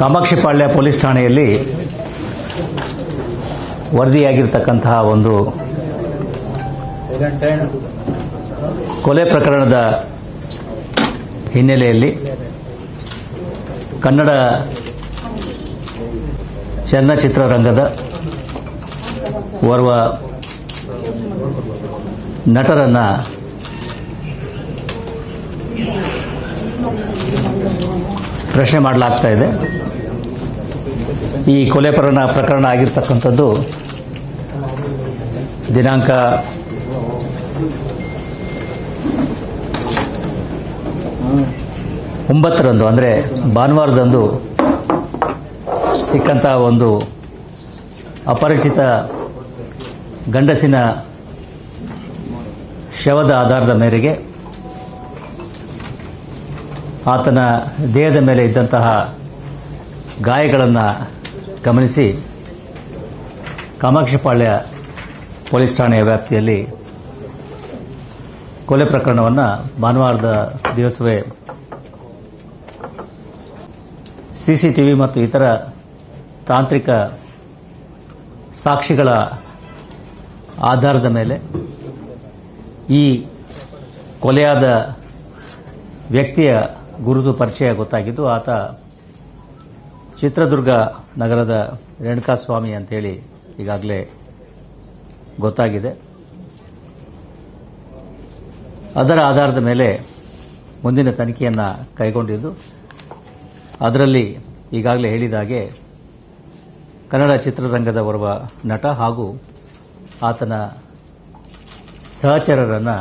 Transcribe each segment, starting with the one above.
Kamakshipalya police ಠಾಣೆಯಲ್ಲಿ ವರದಿಯಾಗಿರ್ತಕ್ಕಂತಹ ಒಂದು ಕೊಲೆ ಪ್ರಕರಣದ ಹಿನ್ನೆಲೆಯಲ್ಲಿ ಕನ್ನಡ ಚಲನಚಿತ್ರರಂಗದ ಓರ್ವ ನಟರನ್ನ ಪ್ರಶ್ನೆ ಮಾಡಲಾಗ್ತಾ ಇದೆ. ಈ ಕೊಲೆ ಪ್ರಕರಣ ಆಗಿರ್ತಕ್ಕಂಥದ್ದು ದಿನಾಂಕ 9ರಂದು ಅಂದರೆ ಭಾನುವಾರದಂದು ಸಿಕ್ಕಂತಹ ಒಂದು ಅಪರಿಚಿತ ಗಂಡಸಿನ ಶವದ ಆಧಾರದ ಮೇರೆಗೆ ಆತನ ದೇಹದ ಮೇಲೆ ಇದ್ದಂತಹ ಗಾಯಗಳನ್ನು ಗಮನಿಸಿ ಕಾಮಾಕ್ಷಿಪಾಳ್ಯ ಪೊಲೀಸ್ ಠಾಣೆಯ ವ್ಯಾಪ್ತಿಯಲ್ಲಿ ಕೊಲೆ ಪ್ರಕರಣವನ್ನು ಭಾನುವಾರದ ದಿವಸವೇ ಸಿಸಿಟಿವಿ ಮತ್ತು ಇತರ ತಾಂತ್ರಿಕ ಸಾಕ್ಷಿಗಳ ಆಧಾರದ ಮೇಲೆ ಈ ಕೊಲೆಯಾದ ವ್ಯಕ್ತಿಯ ಗುರುತು ಪರಿಚಯ ಗೊತ್ತಾಗಿದ್ದು, ಆತ ಚಿತ್ರದುರ್ಗ ನಗರದ ರೇಣುಕಾಸ್ವಾಮಿ ಅಂತೇಳಿ ಈಗಾಗಲೇ ಗೊತ್ತಾಗಿದೆ. ಅದರ ಆಧಾರದ ಮೇಲೆ ಮುಂದಿನ ತನಿಖೆಯನ್ನು ಕೈಗೊಂಡಿದ್ದು, ಅದರಲ್ಲಿ ಈಗಾಗಲೇ ಹೇಳಿದ ಹಾಗೆ ಕನ್ನಡ ಚಿತ್ರರಂಗದ ಓರ್ವ ನಟ ಹಾಗೂ ಆತನ ಸಹಚರರನ್ನು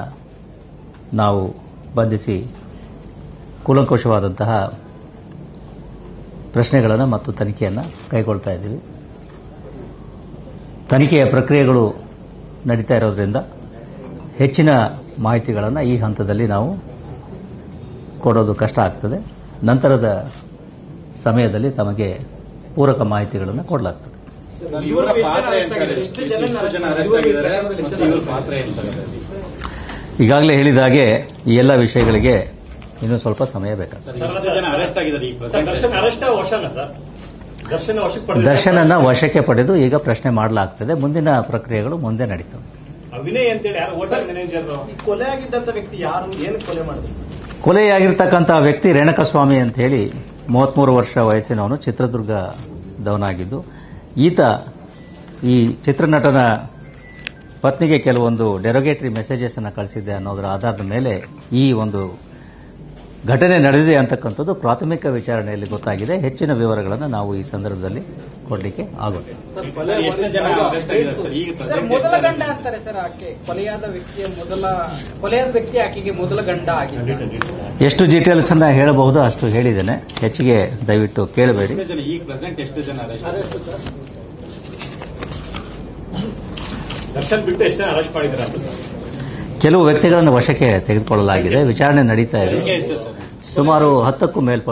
ನಾವು ಬಂಧಿಸಿ ಕೂಲಂಕುಷವಾದಂತಹ ಪ್ರಶ್ನೆಗಳನ್ನು ಮತ್ತು ತನಿಖೆಯನ್ನು ಕೈಗೊಳ್ತಾ ಇದ್ದೀವಿ. ತನಿಖೆಯ ಪ್ರಕ್ರಿಯೆಗಳು ನಡೀತಾ ಇರೋದ್ರಿಂದ ಹೆಚ್ಚಿನ ಮಾಹಿತಿಗಳನ್ನು ಈ ಹಂತದಲ್ಲಿ ನಾವು ಕೊಡೋದು ಕಷ್ಟ ಆಗ್ತದೆ. ನಂತರದ ಸಮಯದಲ್ಲಿ ತಮಗೆ ಪೂರಕ ಮಾಹಿತಿಗಳನ್ನು ಕೊಡಲಾಗ್ತದೆ. ಈಗಾಗಲೇ ಹೇಳಿದ ಹಾಗೆ ಈ ಎಲ್ಲ ವಿಷಯಗಳಿಗೆ ಇನ್ನೂ ಸ್ವಲ್ಪ ಸಮಯ ಬೇಕಾಗ್ತದೆ. ದರ್ಶನನ್ನ ವಶಕ್ಕೆ ಪಡೆದು ಈಗ ಪ್ರಶ್ನೆ ಮಾಡಲಾಗ್ತದೆ. ಮುಂದಿನ ಪ್ರಕ್ರಿಯೆಗಳು ಮುಂದೆ ನಡೀತವೆ. ಕೊಲೆಯಾಗಿರ್ತಕ್ಕಂತಹ ವ್ಯಕ್ತಿ ರೇಣುಕಸ್ವಾಮಿ ಅಂತ ಹೇಳಿ 33 ವರ್ಷ ವಯಸ್ಸಿನವನು, ಚಿತ್ರದುರ್ಗದವನಾಗಿದ್ದು, ಈತ ಈ ಚಿತ್ರನಟನ ಪತ್ನಿಗೆ ಕೆಲವೊಂದು ಡೆರೋಗೇಟರಿ ಮೆಸೇಜಸ್ ಅನ್ನು ಕಳಿಸಿದ್ದೆ ಅನ್ನೋದರ ಆಧಾರದ ಮೇಲೆ ಈ ಒಂದು ಘಟನೆ ನಡೆದಿದೆ ಅಂತಕ್ಕಂಥದ್ದು ಪ್ರಾಥಮಿಕ ವಿಚಾರಣೆಯಲ್ಲಿ ಗೊತ್ತಾಗಿದೆ. ಹೆಚ್ಚಿನ ವಿವರಗಳನ್ನು ನಾವು ಈ ಸಂದರ್ಭದಲ್ಲಿ ಕೊಡಲಿಕ್ಕೆ ಆಗುತ್ತೆ. ಎಷ್ಟು ಡೀಟೇಲ್ಸ್ ಅನ್ನ ಹೇಳಬಹುದು ಅಷ್ಟು ಹೇಳಿದ್ದೇನೆ. ಹೆಚ್ಚಿಗೆ ದಯವಿಟ್ಟು ಕೇಳಬೇಡಿ. ಕೆಲವು ವ್ಯಕ್ತಿಗಳನ್ನು ವಶಕ್ಕೆ ತೆಗೆದುಕೊಳ್ಳಲಾಗಿದೆ. ವಿಚಾರಣೆ ನಡೀತಾ ಇದೆ. ಸುಮಾರು 10ಕ್ಕೂ ಮೇಲ್ಪಟ್ಟ